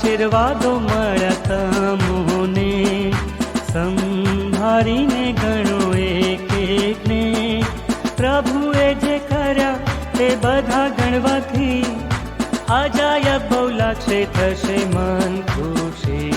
આશીર્વાદો મળ્યા તમોને, સંભાળીને ગણો એક એકને. પ્રભુએ જે કર્યા તે બધા ગણવાથી અજાયબ બહુ લાગશે, થશે મન ખુશી.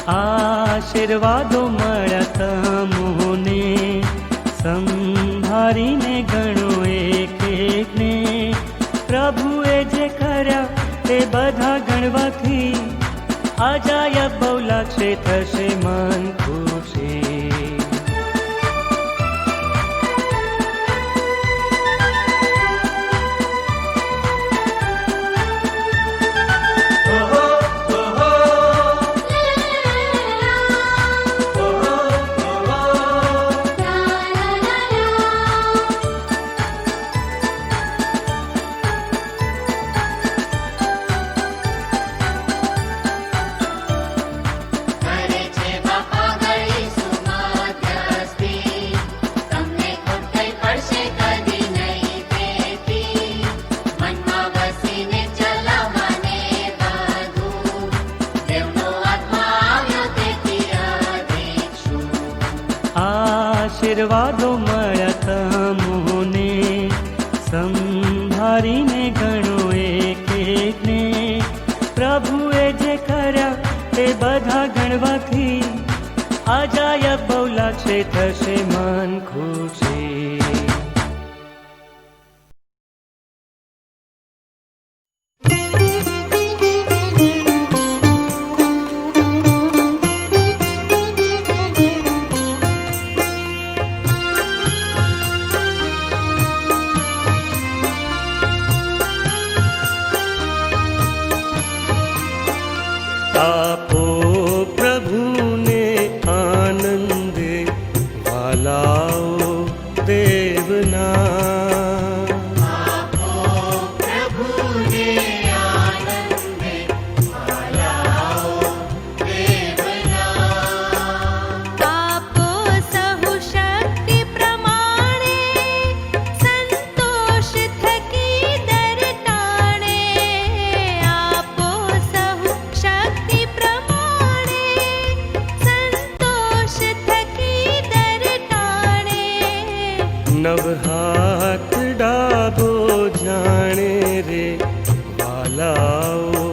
આશીર્વાદો મળ્યા તમોને, સંભાળીને ગણો એક એકને. પ્રભુએ જે કર્યા તે બધા ગણવાથી અજાયબ બહુ લાગશે, થશે મન ખુશી. આશીર્વાદો મળ્યા તમોને, સંભાળીને ગણો એક એકને. પ્રભુએ જે કર્યા તે બધા ગણવાથી અજાયબ બહુ લાગશે, થશે મન ખુશી. આપો પ્રભુને આનંદ, વાલાઓ દેવના. આપો પ્રભુને આનંદ, વાલાઓ દેવના. આપો સહુ શક્તિ પ્રમાણે, સંતોષ થકી દર ટાણે. આપો સહુ શક્તિ પ્રમાણે, સંતોષ થકી દર ટાણે. નવ હાથ ડાબો જાણે રે, વાલાઓ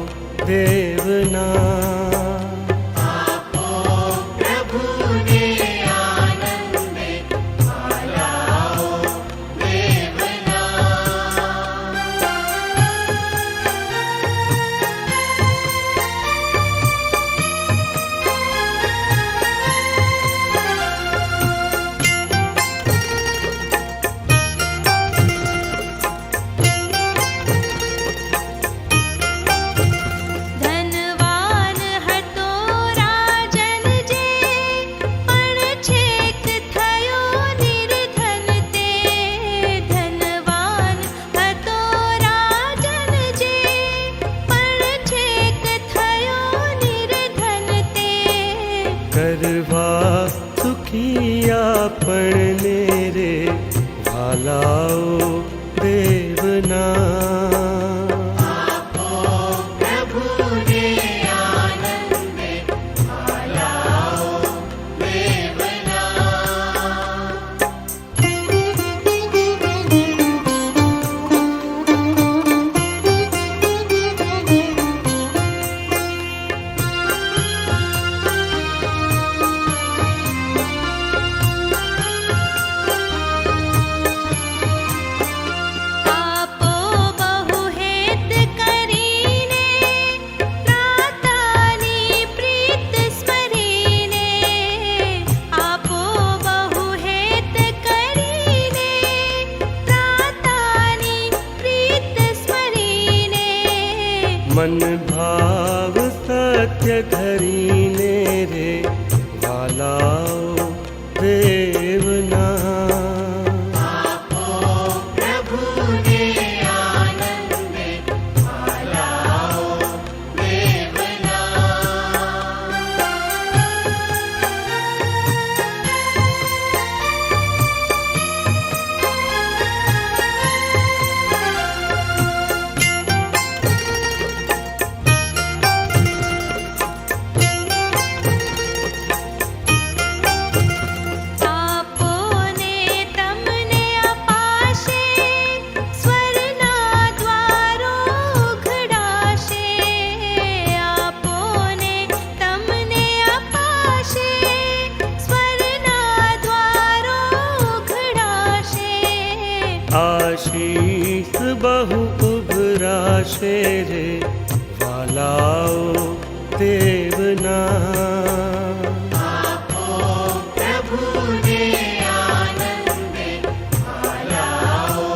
દેવના. આપો પ્રભુને આનંદ, વાલાઓ દેવના. ધનવાન હતો રાજન જે, પણ છેક થયો નિર્ધન તે. ધનવાન હતો રાજન જે, પણ છેક થયો નિર્ધન તે. કરવા સુખી આપણને રે, વાલાઓ દેવના. આપો પ્રભુને આનંદ, વાલાઓ દેવના. આપો मन भाव सत्य धरीने रे वालाओ देवना। आपो प्रभु ने आनंद भालाओ देवना। આપોને તમને અપાશે, સ્વરના દ્વારો ઉઘડાશે. આપોને તમને અપાશે, સ્વરના દ્વારો ઉઘડાશે. आशीष बहु उभराशे रे वालाओ देवना। आपो प्रभु ने आनंद भालाओ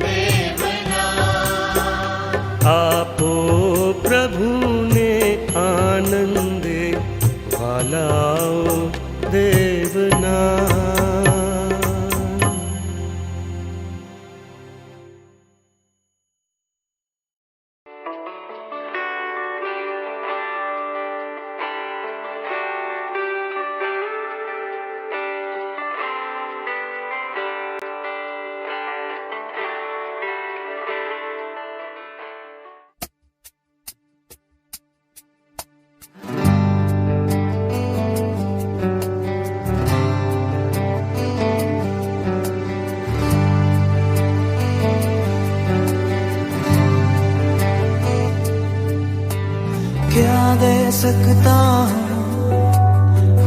देवना। आपो प्रभु ने आनंद वालाओ देवना। क्या दे सकता हूँ,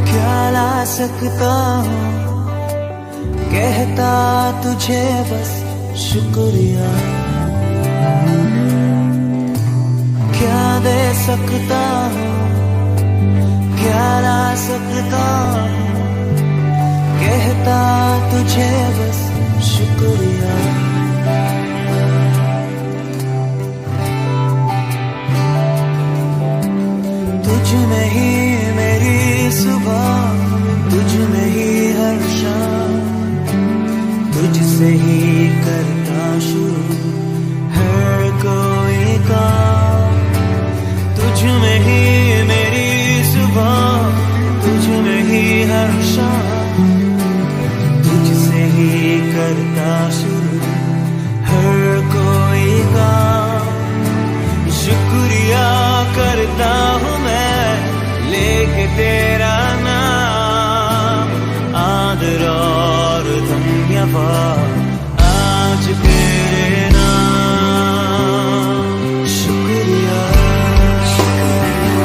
क्या ला सकता हूँ, कहता तुझे बस शुक्रिया। क्या दे सकता हूँ, क्या ला सकता हूँ, कहता तुझे बस शुक्रिया। तुझ में ही मेरी सुबह, तुझ में ही हर शाम, तुझसे ही करता शुरू हर कोई काम। तुझ में ही मेरी सुबह, तुझ में ही हर शाम, तुझसे ही करता शुरू हर कोई काम। शुक्रिया करता हूँ मैं लेके तेरा नाम, आदर और धन्यवाद आज तेरे नाम। शुक्रिया शुक्रिया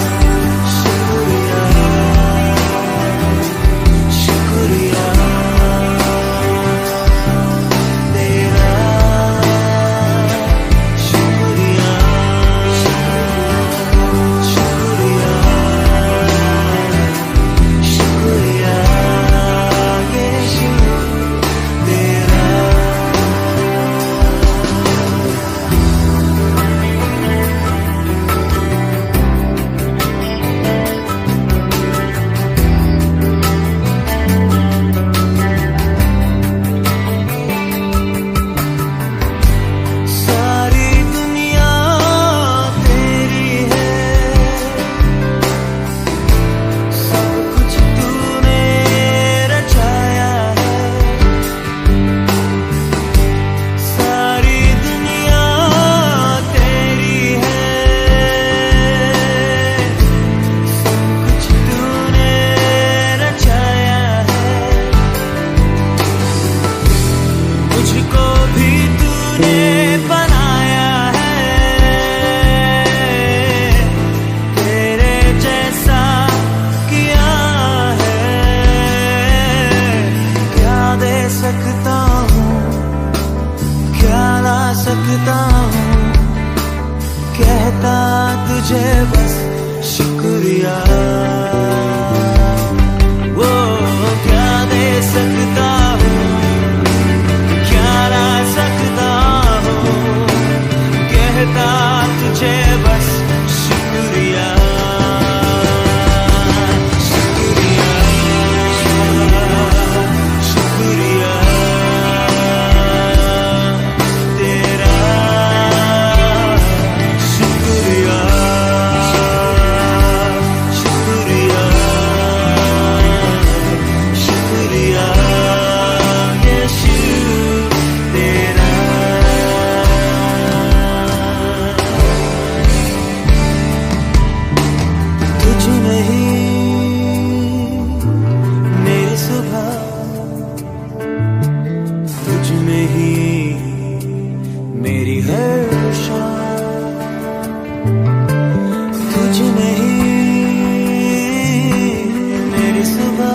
शुक्रिया तेरा। शुक्रिया शुक्रिया शुक्रिया यीशु तेरा। सारी दुनिया तेरी है, सब कुछ तूने रचाया है। सारी दुनिया तेरी है, सब कुछ तूने रचाया है। मुझको भी तूने बनाया है, तेरे जैसा किया है। क्या दे सकता हूँ, क्या ला सकता हूँ, कहता तुझे बस शुक्रिया। वो क्या दे सकता हूँ, क्या ला सकता हूँ, कहता तुझे बस तुझ में ही मेरी सुबह,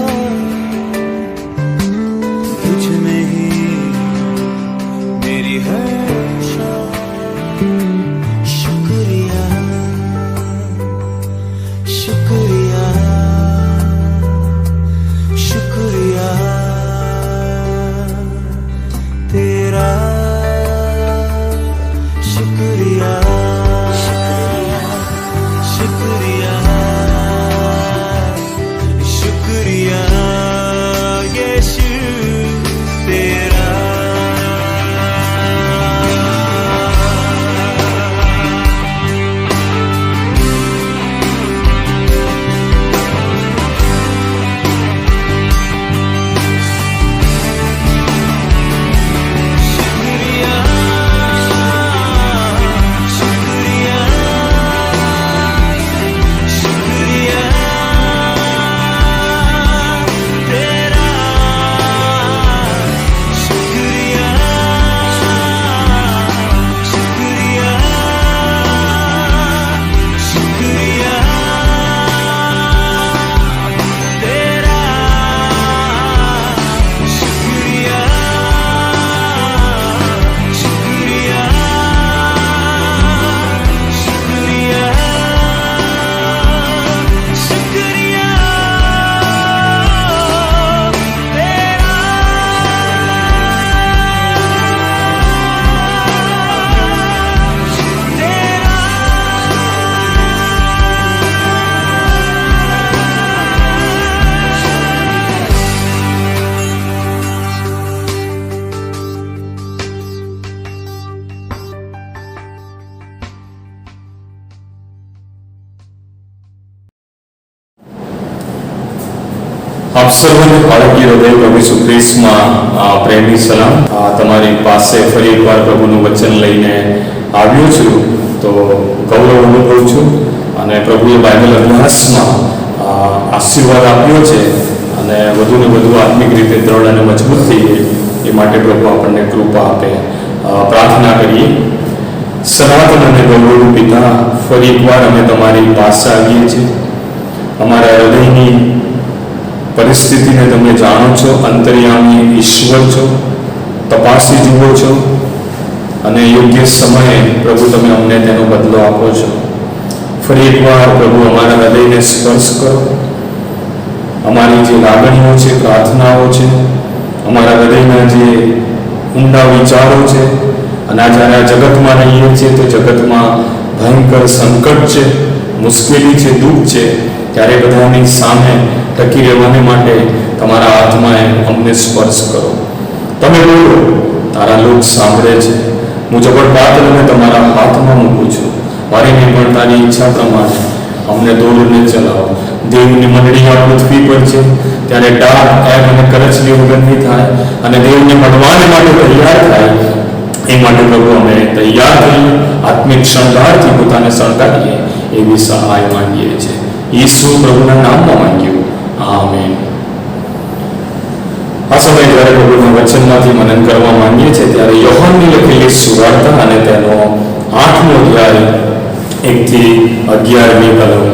तुझ में ही मेरी हर शाम। शुक्रिया शुक्रिया शुक्रिया तेरा, शुक्रिया शुक्रिया शुक्रिया यीशु तेरा। આપ સર્વને ભારતીય હૃદય પ્રભુ ઈસુ ખ્રિસ્તમાં પ્રેમની સલામ. તમારી પાસે ફરી એકવાર પ્રભુનું વચન લઈને આવ્યો છું તો ગૌરવ અનુભવું છું અને પ્રભુએ બાઇબલ અભ્યાસમાં આશીર્વાદ આપ્યો છે અને વધુને વધુ આત્મિક રીતે દ્રઢ અને મજબૂત થઈએ એ માટે પ્રભુ આપણને કૃપા આપે. પ્રાર્થના કરીએ. સનાતન અને ગૌરવનું પિતા, ફરી એકવાર અમે તમારી પાસે આવીએ છીએ. અમારા હૃદયની પરિસ્થિતિને તમે જાણો છો, અંતર્યામી ઈશ્વર છો, તપાસી જુઓ છો અને યોગ્ય સમયે પ્રભુ તમે અમને તેનો બદલો આપો છો. ફરી એકવાર પ્રભુ અમારા હૃદયને સ્પર્શ કરો. અમારી જે લાગણીઓ છે, પ્રાર્થનાઓ છે, અમારા હૃદયના જે ઊંડા વિચારો છે અને આ જ્યારે આ જગતમાં રહીએ છીએ તો જગતમાં ભયંકર સંકટ છે, મુશ્કેલી છે, દુઃખ છે, ત્યારે બધાની સામે ટકી રહેવાને માટે તમારા હાથમાં અમને સ્પર્શ કરો. તમે બોલો, તારા લોક સાંભળે છે. હું જબરપાતને તમારા હાથમાં મૂકું છું. મારી નહીં પણ તારી ઈચ્છા પ્રમાણે અમને દોરને ચલાવો. દેવની મંડળી આ પૃથ્વી પર છે ત્યારે ડાળ, એમ અને કરચલી વગર નહીં થાય અને દેવને મળવાને માટે તૈયાર થાય એ માટે પ્રભુ અમે તૈયાર થઈએ, આત્મિક શણગારથી પોતાને શણગારીએ એવી સહાય માંગીએ છીએ. ઈસુ પ્રભુના નામમાં માંગ્યું. આમેન. આ સમય જ્યારે પ્રભુના વચનમાંથી મનન કરવા માંગીએ છીએ ત્યારે યોહાનની લખેલી સુવાર્તા અને તેનો 8મો અધ્યાય 1 થી 11મી કલમ.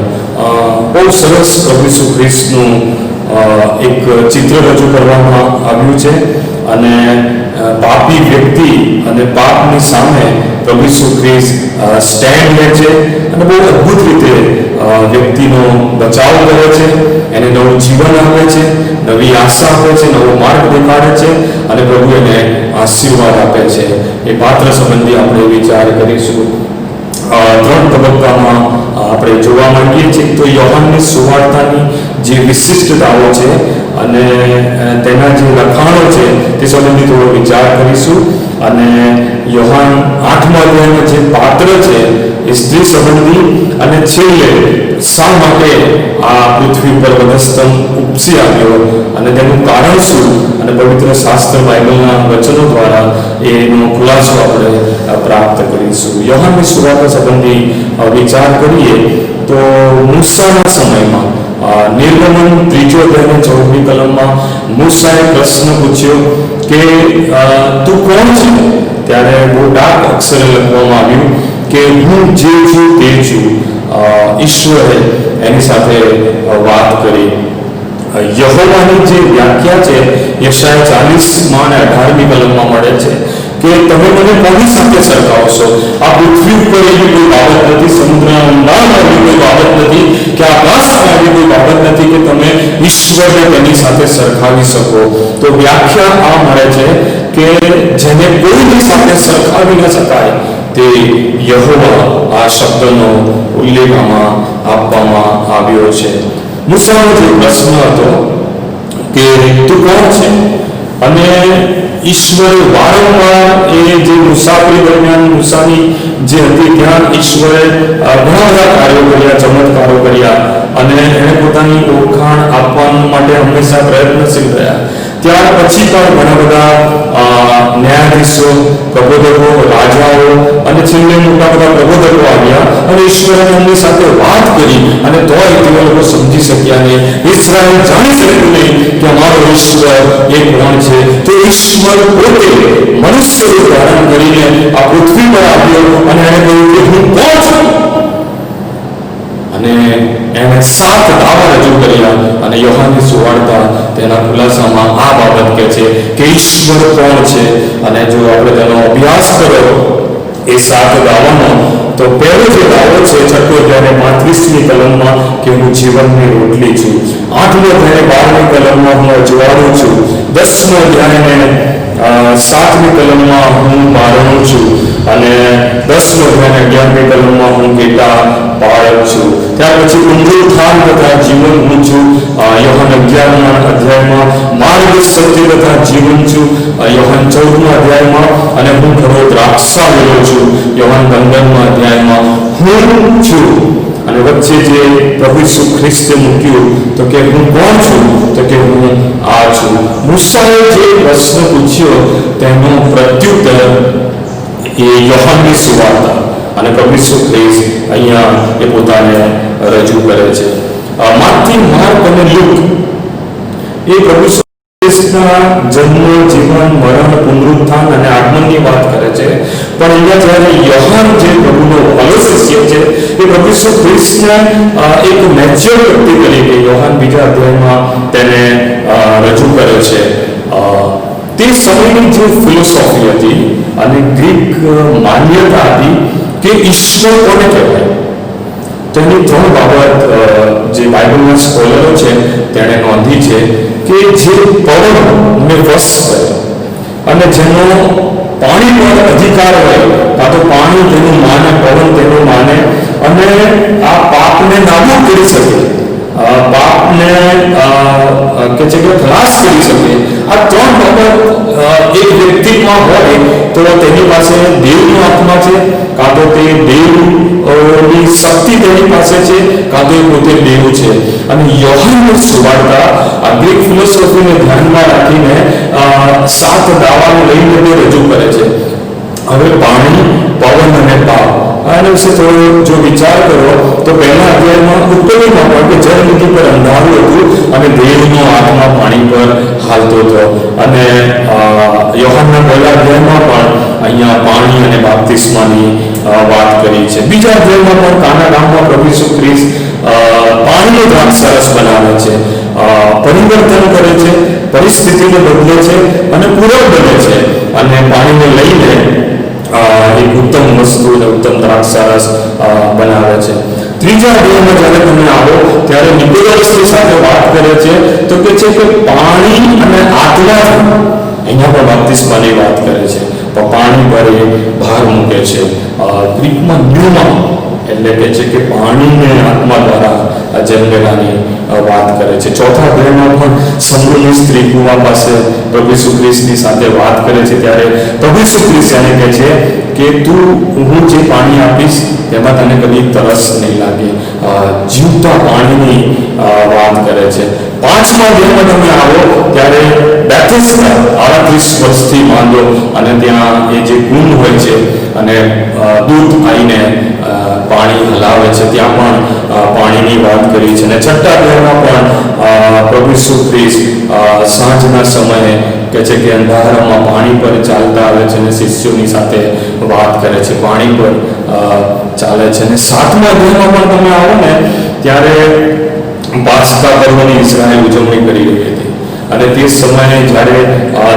બહુ સરસ પ્રભુ ઈસુ ખ્રિસ્તનું એક ચિત્ર રજૂ કરવામાં આવ્યું છે અને પાપી વ્યક્તિ અને પાપની સામે પ્રભુ ઈસુ ખ્રિસ્ત સ્ટેન્ડ લે છે અને બહુ અદ્ભુત રીતે વ્યક્તિનો બચાવ કરે છે, એને નવું જીવન આપે છે, નવી આશા આપે છે, નવો માર્ગ દેખાડે છે અને પ્રભુ એને આશીર્વાદ આપે છે. એ પાત્ર સંબંધી આપણે વિચાર કરીશું. 3 તબક્કામાં આપણે જોવા માંગીએ છીએ. તો યોહાનની સુવાર્તાની જે વિશિષ્ટતાઓ છે અને તેના જે લખાણો છે તે સંબંધી થોડો વિચાર કરીશું અને યોહાન 8મા અધ્યાયમાં જે પાત્ર છે એ સ્ત્રી સંબંધી અને છેલ્લે શા માટે આ પૃથ્વી પર વધસ્તંભ ઉપસી આવ્યો અને તેનું કારણ શું અને પવિત્ર શાસ્ત્ર બાઇબલના વચનો દ્વારા એનો ખુલાસો આપણે પ્રાપ્ત કરીશું. યોહાનની સુવાર્તા સંબંધી વિચાર કરીએ તો મૂસાના સમયમાં નિર્ગમન 3 અધ્યાયની 14મી કલમમાં મૂસાએ પ્રશ્ન પૂછ્યો કે તું કોણ છે? ત્યારે બહુ ડાર્ક અક્ષરે લખવામાં આવ્યું કે હું જે છું તે છું. ઈશ્વરે એની સાથે વાત કરી. યહોવાની જે વ્યાખ્યા છે યશાયા 40 અને 18મી કલમમાં મળે છે કે તમે મને કોની સાથે સરખાવશો? આ પૃથ્વી ઉપર એવી કોઈ બાબત નથી, સમુદ્રના ઊંડાણમાં એવી કોઈ બાબત નથી, કે આકાશમાં એવી કોઈ બાબત નથી કે તમે ઈશ્વરને તેની સાથે સરખાવી શકો. તો વ્યાખ્યા આ મળે છે કે જેને કોઈની સાથે સરખાવી ન શકાય તે યહોવા, આ શબ્દનો ઉલ્લેખ આમાં આપવામાં આવ્યો છે. મૂસાનો જે પ્રશ્ન હતો કે તું કોણ છે, અને ઈશ્વરે વારંવાર એ જે મુસાફરી દરમિયાન મૂસાની જે હતી ત્યાં ઈશ્વરે ઘણા બધા કાર્યો કર્યા, ચમત્કારો કર્યા, અને એણે પોતાની ઓળખાણ આપવા માટે હંમેશા પ્રયત્નશીલ રહ્યા. ત્યાર પછી પણ ઘણા બધા ન્યાયાધીશો, પ્રબોધકો, રાજાઓ અને છેલ્લે મોટા બધા પ્રબોધકો આવ્યા અને ઈશ્વરે એમની સાથે વાત કરી, અને તોય તે લોકો સમજી શક્યા નહીં. ઇસ્રાએલ જાણી શક્યું નહીં કે અમારો ઈશ્વર એ કોણ છે. તો ઈશ્વર પોતે મનુષ્ય રૂપ ધારણ કરીને આ પૃથ્વી પર આવ્યો અને એણે કહ્યું કે હું કોણ છું, અને એણે 7 દાવા રજૂ કર્યા. અને યોહાનની સુવાર્તા તેના ખુલાસામાં આ બાબત કહે છે કે ઈશ્વર કોણ છે. અને જો આપણે તેનો અભ્યાસ કરો એ 7 દાવાનો, તો પહેલો જે દાવો છે 6ઠ્ઠો અધ્યાય 35મી કલમમાં કે હું જીવનની રોટલી છું. 8મો અધ્યાય 12મી કલમમાં હું અજવાળું છું. 10મો અધ્યાય 7મી કલમમાં હું બારણું છું. અને 10મો અધ્યાય 11મી કલમમાં હું ઘેટા પાળક છું. ત્યાર પછી પુનરુત્થાન તથા જીવન હું છું. યોહાન 11મા અધ્યાયમાં માર્ગ, સત્ય તથા જીવન છું. યોહાન 14મા અધ્યાયમાં અને હું ખરો દ્રાક્ષાવેલો છું. યોહાન 15મા અધ્યાયમાં હું છું. અને વચ્ચે જે પ્રભુ ઈસુ ખ્રિસ્તે મૂક્યું તો કે હું કોણ છું, તો કે હું આ છું. મૂસાએ જે પ્રશ્ન પૂછ્યો તેનો પ્રત્યુત્તર એ યોહાનની સુવાર્તા અને પ્રભુ ઈસુ ખ્રિસ્ત અહીંયા એ પોતાને રજૂ કરે છે. માથી, માર્ક અને લૂક એ પ્રભુ ઈસુ ખ્રિસ્તના જન્મ, જીવન, મરણ, પુનરુત્થાન અને આગમનની વાત કરે છે. પણ અહીંયા જ્યારે યોહાન જે પ્રભુનો પહેલો શિષ્ય છે એ પ્રભુ ઈસુ ખ્રિસ્તને એક મેચ્યોર વ્યક્તિ તરીકે યોહાન 2 અધ્યાયમાં તેને રજૂ કરે છે. તે સમયની જે ફિલોસોફી હતી અને ગ્રીક માન્યતા હતી કે ઈશ્વર કોને કહેવાય, તેની 3 બાબત જે બાઇબલના સ્કોલરો છે તેણે નોંધી છે કે જે પવનને વશ કરે અને જેનો પાણી પર અધિકાર હોય, કાં તો પાણી તેનું માને, પવન તેનું માને, અને આ પાપને નાબૂદ કરી શકે, પાપને કે છે કે ખલાસ કરી શકે. આ 3 બાબત એક વ્યક્તિમાં હોય તો તેની પાસે દેવનો આત્મા છે, કાં તો તે દેવની શક્તિ તેની પાસે છે, કાં તો એ પોતે દેવ છે. અને યોહાનની સુવાર્તા આ ગ્રીક ફિલોસોફીને ધ્યાનમાં રાખીને 7 દાવાને લઈને તે રજૂ કરે છે. હવે પાણી, પવન અને પાપ, આના વિશે થોડો જો વિચાર કરો તો પહેલા અધ્યાયમાં ઉત્પત્તિમાં પણ કે જળનિધિ પર અંધારું હતું અને દેવનો આત્મા પાણી પર હાલતો હતો. અને યોહાનના પહેલા અધ્યાયમાં પણ અહીંયા પાણી અને બાપ્તિસ્માની વાત કરી છે. બીજા અધ્યાયમાં પણ કાના ગામમાં પ્રભુ ઈસુ ખ્રિસ્ત પાણીનો દ્રાક્ષરસ બનાવે છે, પરિવર્તન કરે છે, પરિસ્થિતિને બદલે છે અને પૂરક બને છે, અને પાણીને લઈને એક ઉત્તમ વસ્તુ અને ઉત્તમ દ્રાક્ષરસ બનાવે છે. ત્રીજા અધ્યાયમાં જ્યારે તમે આવો ત્યારે નિકોદેમસની સાથે વાત કરે છે તો કે છે કે પાણી અને આત્માથી, અહીંયા પણ બાપ્તિસ્માની વાત કરે છે, પણ પાણી પર એ ભાર મૂકે છે. ગ્રીકમાં ન્યુમા એટલે કે છે કે પાણીને આત્મા દ્વારા જન્મેલાની વાત કરે છે. ચોથા અધ્યાયમાં પણ સમૃદ્ધ સ્ત્રી કુવા પાસે પ્રભુ ઈસુ ખ્રિસ્તની સાથે વાત કરે છે ત્યારે પ્રભુ ઈસુ ખ્રિસ્ત એને કહે છે કે હું જે પાણી આપીશ તેમાં તને કદી તરસ નહીં લાગે. જીવતા પાણીની વાત કરે છે. 5મા અધ્યાયમાં તમે આવો ત્યારે બેથેસ્ડા 38 વર્ષથી માંડો અને ત્યાં એ જે કુંડ હોય છે અને દૂત આવીને પાણી હલાવે છે, ત્યાં પણ પાણીની વાત કરી છે. અને 6ઠ્ઠા અધ્યાયમાં પણ પ્રભુ ઈસુ ખ્રિસ્ત સાંજના સમયે કે છે કે અંધારામાં પાણી પર ચાલતા આવે છે અને શિષ્યોની સાથે વાત કરે છે, પાણી પર ચાલે છે. અને 7મા અધ્યાયમાં પણ તમે આવો ને ત્યારે પાસ્કા પર્વની ઇઝરાયલ ઉજવણી કરી રહી હતી અને તે સમયે જ્યારે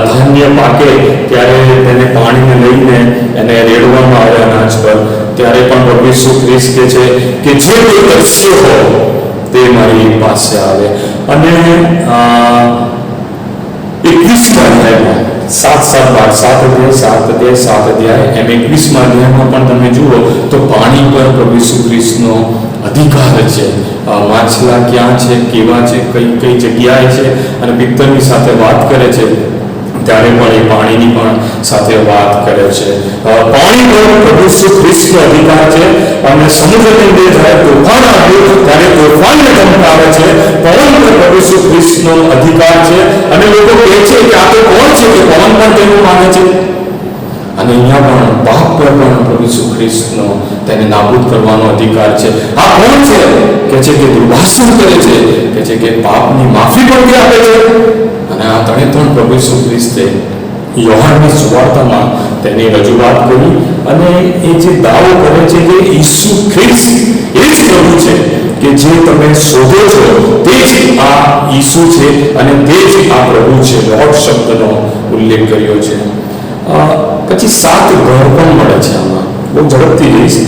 ધાન્ય પાકે ત્યારે તેને પાણીને લઈને એને રેડવામાં આવે અનાજ પર, ત્યારે પણ પ્રભુ ઈસુ ખ્રિસ્ત કહે છે કે જે કોઈ તરસ્યો હો તે મારી પાસે આવે. અને 21મા અધ્યાયમાં 7 અધ્યાય એમ 21મા અધ્યાયમાં પણ તમે જુઓ તો પાણી પર પ્રભુ ઈસુ ખ્રિસ્તનો અધિકાર છે. માછલા ક્યાં છે, કેવા છે, કઈ જગ્યાએ છે, અને પિત્તરની સાથે વાત કરે છે ત્યારે પણ એ પાણીની પણ સાથે વાત કરે છે. પાણી પર પ્રભુ ઈસુ ખ્રિસ્તનો અધિકાર છે. અને સમુદ્રની અંદર જ્યારે તોફાન આવ્યું ત્યારે તોફાનને ધમકાવે છે. પવન પર પ્રભુ ઈસુ ખ્રિસ્તનો અધિકાર છે. અને લોકો કહે છે કે આ તો કોણ છે કે પવન પણ તેનું માને છે. અને અહીંયા પણ પાપ પર પણ પ્રભુ ઈસુ ખ્રિસ્તનો તેને નાબૂદ કરવાનો અધિકાર છે. આ કોણ છે કે છે કે દુર્ભાષણ કરે છે, કે છે કે પાપની માફી પણ આપે છે. અને આ ત્રણ પ્રભુ ઈસુ ખ્રિસ્તે યોહાનની સુવાર્તામાં તેની રજૂઆત કરી. અને એ જે દાવો કરે છે કે ઈસુ ખ્રિસ્ત એ જ પ્રભુ છે કે જે તમે શોધો છો, તે જ આ ઈસુ છે અને તે જ આ પ્રભુ છે. લોર્ડ શબ્દનો ઉલ્લેખ કર્યો છે. પછી 7 ઘર પણ મળે છે. આમાં બહુ ઝડપથી જઈશ.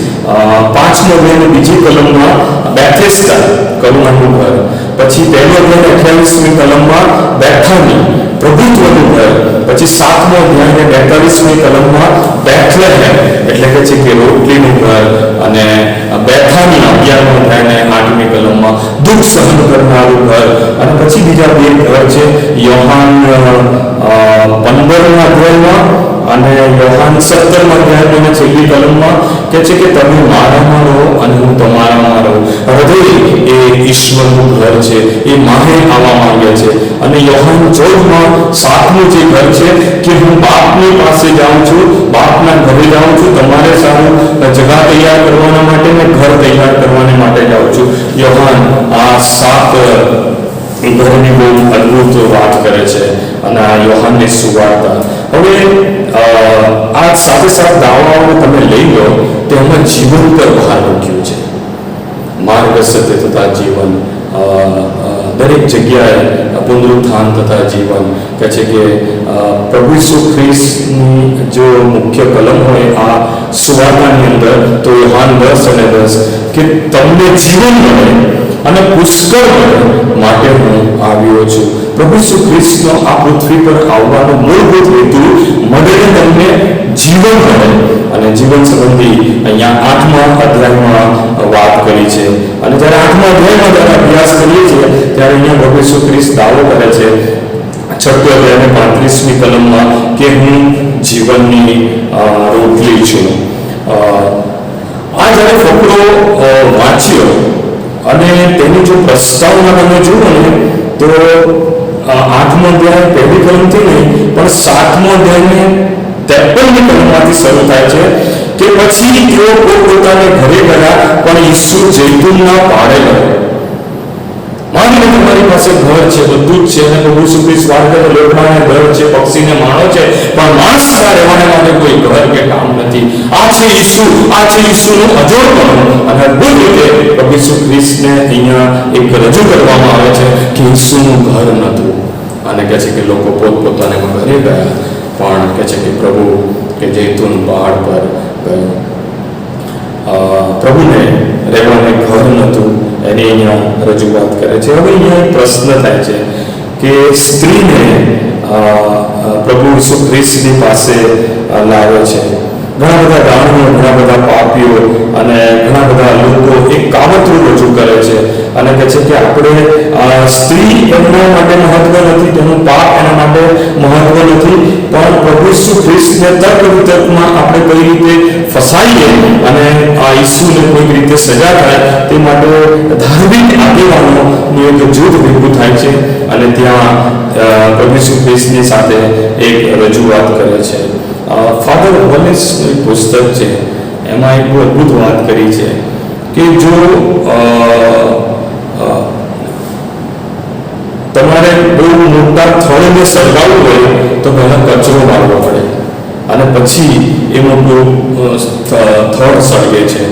5મો અધ્યાયની બીજી કલમમાં બેથેસ્દા, કરુણાનું ઘર. પછી 1લો અધ્યાય 28મી કલમમાં બેથાની, પ્રભુત્વનું ઘર. પછી 7મો અધ્યાય 42મી કલમમાં બેથલેહેમ, એટલે કે છે કે રોટલીનું ઘર. અને બેથાની 11મો અધ્યાય 8મી કલમમાં દુઃખ સહન કરનારું ઘર. અને પછી બીજા 2 ઘર છે યોહાન 15મા અધ્યાયમાં અને યોહાન 17મા અધ્યાયની છેલ્લી કલમમાં કહે છે કે તમે મારામાં રહો અને હું તમારામાં રહું. હૃદય એ ઈશ્વરનું ઘર છે, એ માહે આવવા માંગે છે. અને યોહાન 14માં 7મું જે ઘર છે કે હું બાપની પાસે જાઉં છું, બાપના ઘરે જાઉં છું, તમારે સારું જગા તૈયાર કરવાના માટે ને ઘર તૈયાર કરવાને માટે જાઉં છું. યોહાન આ 7 ઘરની બહુ અદ્ભુત વાત કરે છે. અને આ યોહાનની સુવાર્તા. હવે આ સાથે દાવાઓને તમે લઈ લો તેમાં જીવન પર ભાર મૂક્યું છે. માર્ગ, સત્ય તથા જીવન, દરેક જગ્યાએ પુનરુત્થાન તથા જીવન. કહે છે કે પ્રભુ ઈસુ ખ્રિસ્તની જો મુખ્ય કલમ હોય આ સુવાર્તાની અંદર તો યોહાન 10 અને 10 કે તમને જીવન મળે અને પુષ્કળ મળે માટે હું આવ્યો છું. પ્રભુ ઈસુ ખ્રિસ્તનો આ પૃથ્વી પર આવવાનો મૂળભૂત હેતુ મને તમને જીવન મળે. અને જીવન સંબંધી અહીંયા 8મા અધ્યાયમાં વાત કરી છે. અને જ્યારે 8મા અધ્યાયમાં જ્યારે અભ્યાસ કરીએ છીએ ત્યારે અહીંયા પ્રભુ ઈસુ ખ્રિસ્ત દાવો કરે છે 6 અધ્યાય 35મી કલમમાં કે હું જીવનની રોટલી છું. આ જ્યારે ફકરો વાંચ્યો અને તેની જો પ્રસ્તાવના તમે જુઓ ને તો 8મો અધ્યાય પહેલી કલમથી નહીં પણ 7મો અધ્યાયને 53મી કલમમાંથી શરૂ થાય છે કે પછી તેઓ પોતાને ઘરે ગયા પણ ઈસુ જૈતુનના પાડે ગયો. માની લો તમારી પાસે ઘર છે, બધું જ છે, અને પ્રભુ ઈસુ ખ્રિસ્ત વાત કરે લોટડાને ઘર છે, પક્ષીને માળો છે, પણ માણસ ના રહેવાને માટે કોઈ ઘર કે કામ નથી. આ છે ઈસુનું અજોડપણું. અને અદ્ભુત રીતે પ્રભુ ઈસુ ખ્રિસ્તને અહીંયા એક રજૂ કરવામાં આવે છે કે ઈસુનું ઘર નહોતું. અને કહે છે કે લોકો પોતપોતાને ઘરે ગયા પણ કહે છે કે પ્રભુ કે જૈતુન પહાડ પર ગયો. પ્રભુને રહેવાને ઘર નહોતું એની અહીંયા રજૂઆત કરે છે. હવે અહીંયા એક પ્રશ્ન થાય છે કે સ્ત્રીને પ્રભુ ઈસુ ખ્રિસ્તની પાસે લાવે છે. ઘણા બધા ગામો, ઘણા બધા પાપીઓ અને ઘણા બધા લોકો એક કાવતરું રજૂ કરે છે અને કહે છે કે આપણે સ્ત્રી એમના માટે મહત્વ નથી, તેનું પાપ એના માટે મહત્વ નથી, પણ પ્રભુ ઈસુ ખ્રિસ્તને તર્ક વિતર્કમાં આપણે કઈ રીતે ફસાઈએ અને આ ઈસુને કોઈક રીતે સજા થાય તે માટે ધાર્મિક આગેવાનોનું એક જૂથ ભેગું થાય છે અને ત્યાં પ્રભુ ઈસુ ખ્રિસ્તની સાથે એક રજૂઆત કરે છે. ફાધર વોલેસ પુસ્તક છે એમાં એક બહુ અદ્ભુત વાત કરી છે કે જો તમારે બહુ મોટા થળને સળગાવવું હોય તો પહેલાં કચરો મારવો પડે અને પછી એ મોટું થળ સળગે છે.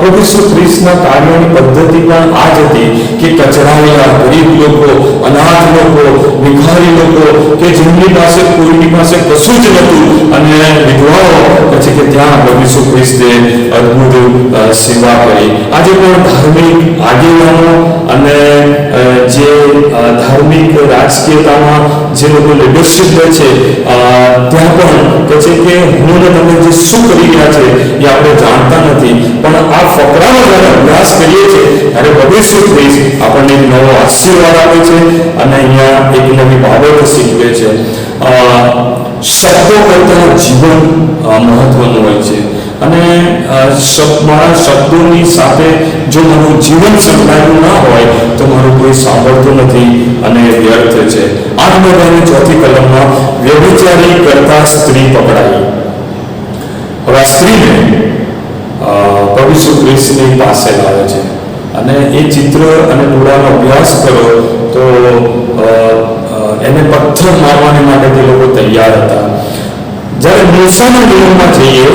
પ્રભુ ઈસુ ખ્રિસ્તના કાર્યોની પદ્ધતિ પણ આ જ હતી કે કચરાયેલા ગરીબ લોકો, અનાથ લોકો, ભિખારી લોકો કે જેમની પાસે કોઈની પાસે કશું જ નહોતું અને વિધવાઓ કહે છે કે ત્યાં પ્રભુ ઈસુ ખ્રિસ્તે અદ્ભુત સેવા કરી. આજે પણ ધાર્મિક આગેવાનો અને જે ધાર્મિક રાજકીયતામાં જે લોકો લીડરશીપ લે છે ત્યાં પણ કહે છે કે હું ને તમે જે શું કરી રહ્યા છે એ આપણે જાણતા નથી, પણ આ ફકરાનો જ્યારે અભ્યાસ કરીએ છીએ ત્યારે પ્રભુ ઈસુ ખ્રિસ્ત આપણને એક નવો આશીર્વાદ આપે છે અને અહીંયા એક નવી બાબત શીખવે છે. શબ્દો કરતાં જીવન મહત્વનું હોય છે અને મારા શબ્દોની સાથે જો મારું જીવન સંકળાયેલું ના હોય તો મારું કોઈ સાંભળતું નથી અને વ્યર્થ છે. 8 અધ્યાયની 4th કલમમાં વ્યભિચારી કરતા સ્ત્રી પકડાઈ. હવે આ સ્ત્રીને પ્રભુ ઈસુ ખ્રિસ્તની પાસે લાવે છે અને એ ચિત્ર અને ટોળાનો અભ્યાસ કરો તો એને પથ્થર મારવાને માટે તે લોકો તૈયાર હતા. જ્યારે મૂસાના નિયમમાં જઈએ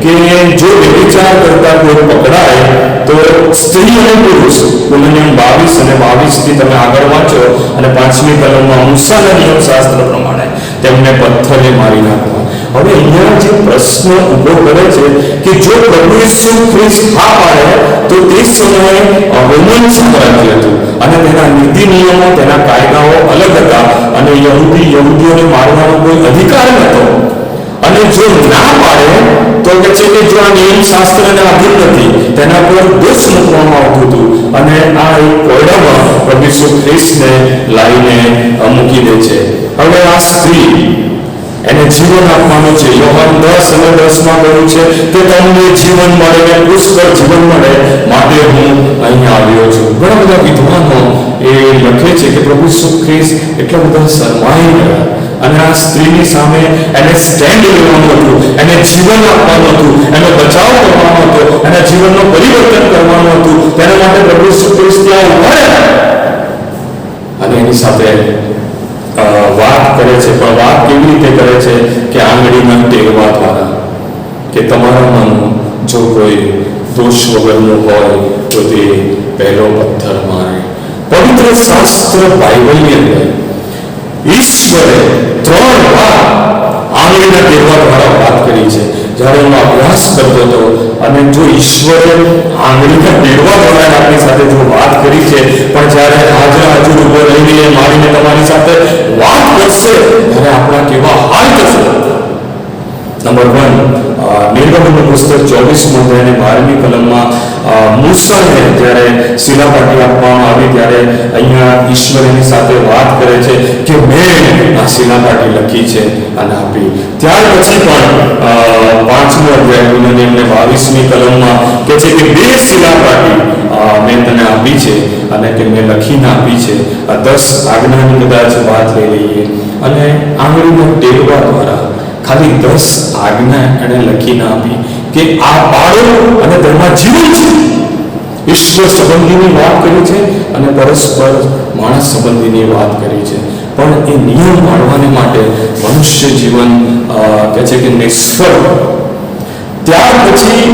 કે જો વ્યભિચાર કરતા કોઈ પકડાય તો સ્ત્રી અને પુરુષ, નિયમ 22 અને 22 થી તમે આગળ વાંચો અને 5મી કલમમાં મૂસાના નિયમશાસ્ત્ર પ્રમાણે તેમને પથ્થરે મારી નાખવા. હવે અહીંયા જે પ્રશ્ન ઊભો કરે છે કે જો પ્રભુ ઈસુ ખ્રિસ્ત હા પાડે તો તે સમયે રોમન સામ્રાજ્ય હતું અને તેના નીતિ નિયમો, તેના કાયદાઓ અલગ હતા અને યહૂદીઓને મારવાનો કોઈ અધિકાર નહોતો. અને જો ના પાડે તો કે છે કે જો આ નિયમ શાસ્ત્રને આધીન નથી, તેના પર દોષ મૂકવામાં આવતું હતું અને આ એક કોયડામાં પ્રભુ ઈસુ ખ્રિસ્તને લાવીને મૂકી દે છે. હવે આ સ્ત્રી એને જીવન આપવાનું છે. યોહાન 10 અને 10 માં કહ્યું છે કે તમને જીવન મળે ને પુષ્કળ જીવન મળે માટે હું અહીંયા આવ્યો છું. ઘણા બધા વિદ્વાનો એ લખે છે કે પ્રભુ ઈસુ ખ્રિસ્ત એટલા બધા શરમાઈ ગયા અને આ સ્ત્રીની સામે એને સ્ટેન્ડ લેવાનું હતું, એને જીવન આપવાનું હતું, એનો બચાવ કરવાનો હતો, એના જીવનનું પરિવર્તન કરવાનું હતું. તેના માટે પ્રભુ ઈસુ ખ્રિસ્ત ત્યાં ઉભા રહ્યા અને એની સાથે વાત કરે છે. પણ વાત કેવી રીતે કરે છે કે આંગળીના ટેરવા દ્વારા, કે તમારામાં જો કોઈ દોષ વગરનું હોય તો તે પહેલો પથ્થર મારે. પવિત્ર શાસ્ત્ર બાઇબલની અંદર ઈશ્વરે 3 વાર આંગળીના ટેરવા દ્વારા વાત કરી છે. જ્યારે હું અભ્યાસ કરતો હતો અને જો ઈશ્વરે આંગળીના ટેરવા દ્વારા આપણી સાથે જો વાત કરી છે, પણ જ્યારે હાજર ઉભો રહીને મારીને તમારી સાથે વાત કરશે ત્યારે આપણા કેવા હાલ થશે. નંબર 1 નિર્ગમનનું પુસ્તક 24 અને 12મી કલમમાં મૂસાને જ્યારે શિલાપાટી આપવામાં આવી ત્યારે અહીંયા ઈશ્વર એની સાથે વાત કરે છે કે મેં આ શિલાપાટી લખી છે અને આપી. ત્યાર પછી પણ 5મો અધ્યાય અને 22મી કલમમાં કે છે કે 2 શિલાપાટી મેં તને આપી છે અને કે મેં લખીને આપી છે. આ 10 આજ્ઞાની કદાચ વાત લઈ લઈએ અને આંગળીના ટેરવા દ્વારા ખાલી 10 આજ્ઞા એને લખીને આપી કે આ પાડો અને તેમાં જીવન છે. ઈશ્વર સંબંધીની વાત કરી છે અને પરસ્પર માણસ સંબંધીની વાત કરી છે. પણ એ નિયમ પાળવાને માટે મનુષ્ય જીવન કહે છે કે નિષ્ફળ. ત્યાર પછી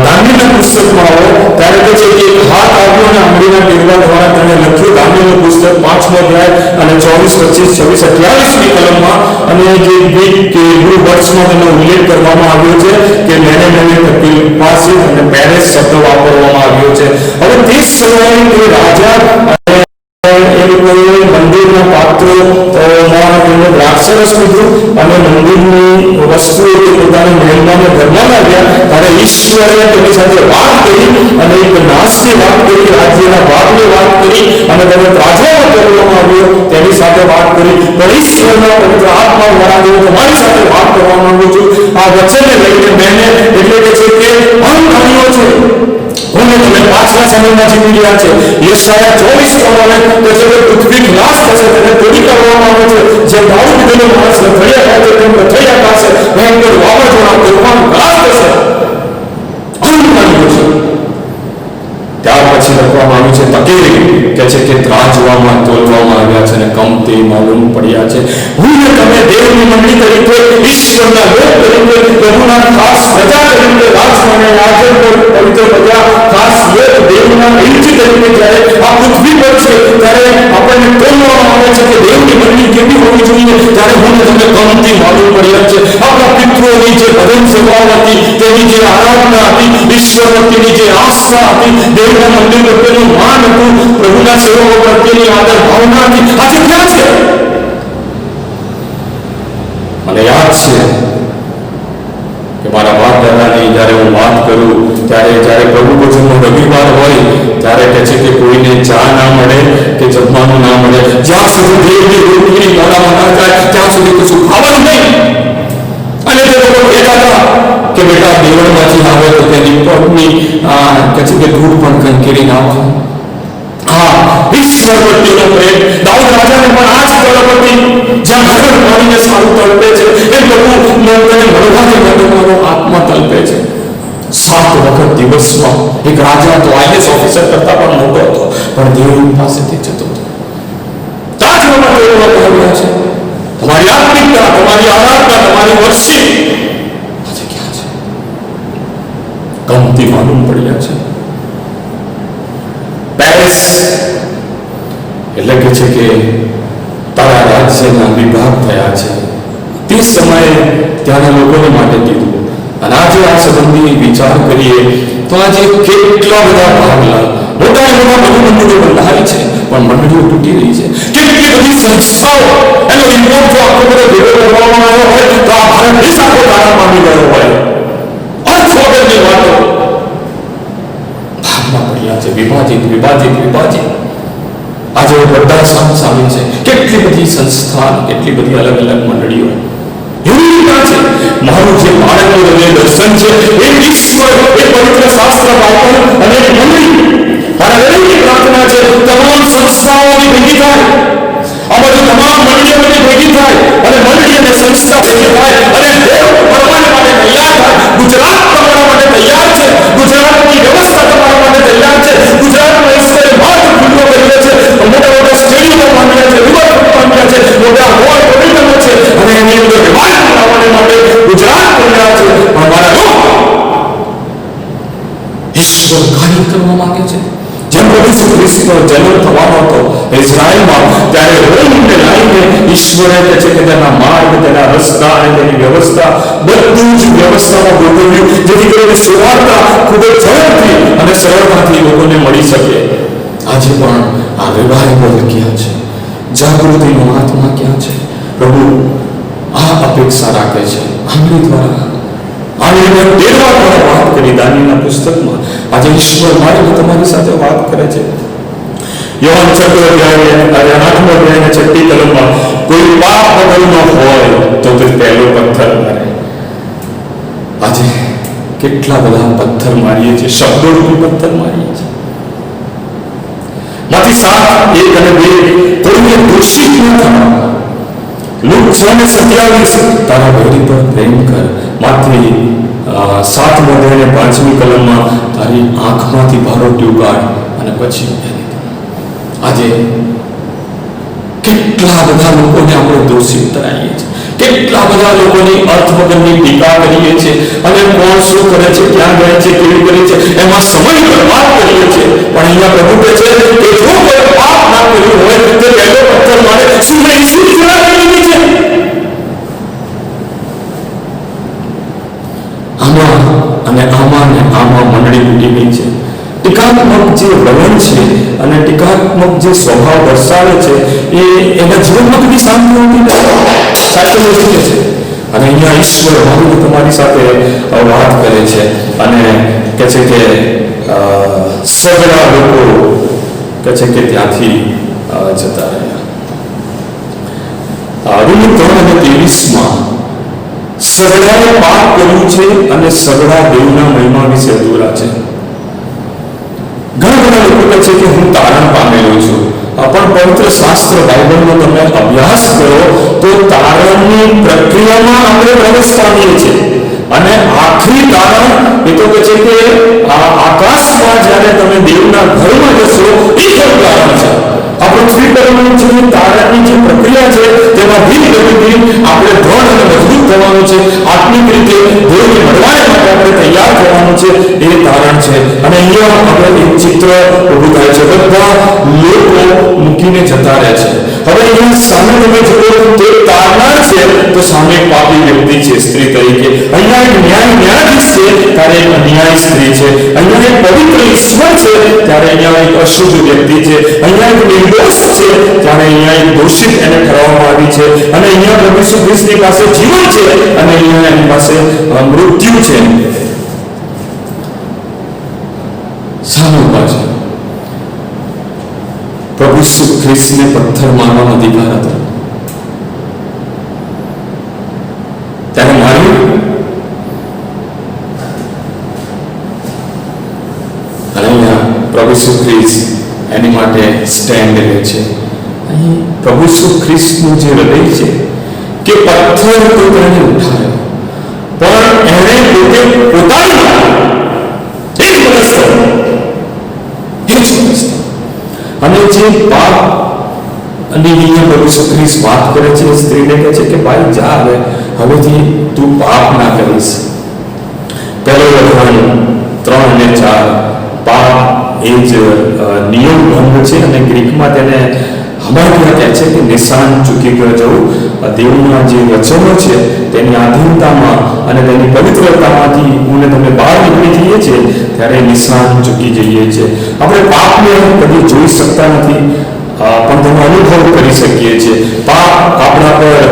દાનિયેલના પુસ્તકમાં આવો ત્યારે કહે છે કે હાથ આવ્યો અને આંગળીના ટેરવા દ્વારા તેણે લખ્યું. દાનિયેલનું પુસ્તક 5મો અધ્યાય અને 24, 25, 26, 28મી કલમમાં અને જે ગ્રીક કે હિબ્રુ વર્ડ્સમાં તેનો ઉલ્લેખ કરવામાં આવ્યો છે કે મેને તકીલ પાસે અને પેરેસ શબ્દ વાપરવામાં આવ્યો છે. હવે તે સમયે તે રાજા મંદિરના પાત્રો દ્રાક્ષરસ લીધું અને મંદિરની વસ્તુઓ પોતાના મહેલમાં ઘરમાં લાવ્યા ત્યારે ઈશ્વરે તેની સાથે વાત કરી અને એક નાશની વાત કરી, રાજ્યના ભાગની વાત કરી અને તેને ત્રાજવામાં કરવામાં આવ્યો તેની સાથે વાત કરી. પણ ઈશ્વરના પવિત્ર આત્મા દ્વારા તમારી સાથે વાત કરવા માંગુ છું. આ વચનને લઈને મેં એટલે કે છે કે અહંકારીઓ છે હું તમે પાછલા સમયમાં જીવી રહ્યા છે. યશાયા 24 પ્રમાણે કે જે પૃથ્વી નાશ થશે તેને તોડી કાઢવામાં આવે છે. જે દારૂ પીધેલો માણસ લથડિયા ખાશે તેમ લથડિયા ખાશે. ભયંકર વાવાઝોડા તોફાન નાશ થશે. અહંકારીઓ છે. ત્યાર પછી લખવામાં આવ્યું છે તકેરી કે છે કે ત્રાજવામાં તોલવામાં આવ્યા છે અને કમતી માલુમ પડ્યા છે. હું ને તમે દેવની મંડળી તરીકે, ઈશ્વરના લોક તરીકે, પ્રભુના ખાસ પ્રજા તરીકે, રાજમાને યાજક પવિત્ર પ્રજા, ખાસ લોક દેવના એલચી તરીકે જ્યારે આ પૃથ્વી પર છે ત્યારે આપણને તોલવામાં આવે છે કે દેવની મંડળી કેવી હોવી જોઈએ. ત્યારે હું ને તમે કમતી માલુમ પડ્યા છે. આપણા પિતૃઓની જે ભજન સેવાઓ હતી, તેની જે આરાધના હતી, ઈશ્વર પ્રત્યેની જે આસ્થા હતી, દેવના મંદિર પ્રત્યેનું માન હતું, પ્રભુના સેવકો પ્રત્યેની આદર ભાવના હતી, આજે ક્યાં છે? મને યાદ છે કે મારા બાપ દાદાની જ્યારે હું વાત કરું ત્યારે જ્યારે પ્રભુ ભજનનો રવિવાર હોય ત્યારે કહે છે કે કોઈને ચા ના મળે કે જમવાનું ના મળે, જ્યાં સુધી દેવની રોટલી મોઢામાં ના જાય ત્યાં સુધી કશું ખાવાનું નહીં. અને તે લોકો કહેતા હતા કે બેટા દેવળમાંથી આવે તો તેની પગની કહે છે કે ધૂળ પણ કંકેરી નાખો. હા, ઈશ્વર પ્રત્યેનો પ્રેમ. દાઉદ રાજાને પણ આ જ તલપ હતી, જ્યાં ઘર મારીને સારું તળપે છે એ પ્રભુ તને મળવાથી માટે મારો આત્મા તલપે છે. 7 વખત દિવસમાં એક રાજા હતો, આઈએસ ઓફિસર કરતા પણ મોટો હતો, પણ દેવ પાસેથી જતો હતો. તાજવામાં દેવમાં આવ્યા છે. તમારી આત્મિકતા, તમારી આરાધના, તમારી વર્શિપ આજે ક્યાં છે? કમતી માલુમ પડ્યા છે. પેરિસ એટલે કે છે કે તારા રાજ્યના વિભાગ થયા છે. તે સમયે ત્યાંના લોકોને માટે કીધું. અને આજે આ સંબંધી વિચાર કરીએ તો આજે કેટલા બધા ભાગલા, મોટા મોટા બધું મંદિરો બંધાય છે પણ મંડળીઓ તૂટી રહી છે. કેટલી બધી સંસ્થાઓ, એનો રિપોર્ટ જો આખો બધો ભેગો કરવામાં આવ્યો હોય તો આ ભારત દેશ આખો તારા પામી ગયો હોય. અર્થ વગરની વાતો ભાગમાં પડ્યા છે, વિભાજિત વિભાજિત વિભાજિત. આજે બધા સામે છે. કેટલી બધી સંસ્થા, કેટલી બધી અલગ અલગ મંડળીઓ. છે મારું જે બાળકનું હૃદય દર્શન છે એ ઈશ્વર, એ પવિત્ર શાસ્ત્ર બાઇબલ અને મંડળી. મારા દરેકની પ્રાર્થના છે તમામ સંસ્થાઓની ભેગી થાય, આ બધી તમામ મંડળીઓની ભેગી થાય અને મંડળી અને સંસ્થા ભેગી થાય અને દેવ ભણવા માટે તૈયાર થાય. ગુજરાત તમારા માટે તૈયાર છે. ગુજરાતની વ્યવસ્થા તમારા માટે તૈયાર છે. ગુજરાતમાં ઈશ્વરે માત્ર ખુલ્લો કર્યો છે. મોટા મોટા સ્ટેડિયમો બાંધ્યા છે, રિવરફ્રન્ટ બાંધ્યા છે, મોટા હોલ કોરિડોરો છે અને એની અંદર રિવાઇવ કરાવવા માટે ગુજરાત તૈયાર છે. પણ મારા ઈશ્વર કાર્ય કરવા માંગે છે. જેમ પ્રભુ ખ્રિસ્તનો જન્મ થવાનો હતો ઇઝરાયલમાં, ત્યારે રોમને લાવીને ઈશ્વરે કહે છે કે તેના માર્ગ, તેના રસ્તા અને તેની વ્યવસ્થા બધું જ વ્યવસ્થામાં ગોઠવ્યું, જેથી કરીને સુવાર્તા ખૂબ જ ઝડપથી અને સરળતાથી લોકોને મળી શકે. આજે પણ આ રિવાઇવલ ક્યાં છે? જાગૃતિનો આત્મા ક્યાં છે? પ્રભુ આ અપેક્ષા રાખે છે. આંગળી દ્વારા વાત કરી દાનિયેલના પુસ્તકમાં. આજે ઈશ્વર મારી તમારી સાથે વાત કરે છે. યોહાન 6 અધ્યાય 8 અધ્યાયના 6મી કલમમાં કોઈ પાપ વગરનો હોય તો તે પહેલો પથ્થર મારે. આજે કેટલા બધા પથ્થર મારીએ છીએ, શબ્દોરૂપી પથ્થર મારીએ છીએ. માંથી 7, 1 અને 2 કોઈને દોષિત ન થવા. લુક 6:27 તારા વૈરી પર પ્રેમ કર. માંથી 7મો અધ્યાય 5મી કલમમાં તારી આંખમાંથી ભારોટી ઉગાડ અને પછી. આજે કેટલા બધા લોકોને આપણે દોષિત કરાવીએ છીએ, કેટલા બધા લોકોની અર્થ વગરની ટીકા કરીએ છીએ અને કોણ શું કરે છે, ક્યાં ગયે છે, કેવી કરે છે એમાં સમય બરબાદ કરીએ છીએ. પણ અહીંયા પ્રભુ કહે છે કે જો કોઈ પાપ ના કર્યું હોય તો પહેલો પથ્થર મારે. શું મેં ઈશ્વર સેવા કરી છે? આમાં અને આમાં ને આમાં મંડળી તૂટી ગઈ છે. ટીકાત્મક જે વલણ છે અને ટીકાત્મક જે સ્વભાવ દર્શાવે છે એના જીવનમાં કદી શાંતિ હોતી નથી. સાચું વસ્તુ છે. અને અહીંયા ઈશ્વર મારી તમારી સાથે વાત કરે છે અને કહે છે કે સગડા લોકો કહે છે કે ત્યાંથી જતા રહ્યા. રૂમ 3:23 સગડાએ પાપ કર્યું છે અને સગડા દેવના મહિમા વિશે અધૂરા છે. ઘણા બધા લોકો કહે છે કે હું તારણ પામેલો છું, પણ પવિત્ર શાસ્ત્ર બાઇબલનો તમે અભ્યાસ કરો તો તારણની પ્રક્રિયામાં આપણે પ્રવેશ પામીએ છીએ. અને આખરી તારણ એ તો કહે છે કે આકાશમાં જ્યારે તમે દેવના ઘરમાં જશો પૃથ્વી પરનું જે તારણની જે પ્રક્રિયા છે તેમાં ધીરે ધીરે આપણે દ્રઢ અને મજબૂત થવાનું છે, આત્મિક રીતે દેવને મળવાને માટે આપણે તૈયાર થવાનું છે, એ તારણ છે. અને અહીંયા આપણે એક ચિત્ર ઊભું થાય છે, બધા લોકો મૂકીને જતા રહે છે. હવે અહીંયા સામે તમે જુઓ તો એક તારનાર છે, તો સામે એક પાપી વ્યક્તિ છે સ્ત્રી તરીકે. અહીંયા એક ન્યાયાધીશ છે, ત્યારે એક અન્યાયી સ્ત્રી છે. અહીંયા એક પવિત્ર ઈશ્વર છે, ત્યારે અહીંયા એક અશુદ્ધ વ્યક્તિ છે. અહીંયા એક નિર્દોષ છે, ત્યારે અહીંયા એક દોષિત એને ઠરાવવામાં આવી છે. અને અહીંયા પ્રભુ ઈસુ ખ્રિસ્તની પાસે જીવન છે અને અહીંયા એની પાસે મૃત્યુ છે. સામે ઉભા છે. પ્રભુ ઈસુ ખ્રિસ્તને પથ્થર મારવાનો અધિકાર હતો, ત્યારે માર્યું. અને અહીંયા પ્રભુ ઈસુ ખ્રિસ્ત એની માટે સ્ટેન્ડ લે છે. અહીં પ્રભુ ઈસુ ખ્રિસ્તનું જે હૃદય છે કે પથ્થર તો તેને ઉઠાવ્યો, પણ એણે પોતે પોતાની અને જે પાપ અને અહીંયા પ્રભુ ઈસુ ખ્રિસ્ત વાત કરે છે, સ્ત્રીને કહે છે કે ભાઈ જા, હવેથી તું પાપ ના કરીશ. પહેલો લખાણ 3 અને 4 પાપ એ જ નિયમ ભંગ છે અને ગ્રીકમાં તેને અમારે ત્યાં કહે છે કે નિશાન ચૂકી જવું. દેવના જે વચનો છે તેની આધીનતામાં અને તેની પવિત્રતામાંથી હું ને તમે બહાર નીકળી જઈએ છીએ ત્યારે નિશાન ચૂકી જઈએ છીએ. આપણે પાપને કદી જોઈ શકતા નથી, પણ તેનો અનુભવ કરી શકીએ છીએ. પાપ આપણા પર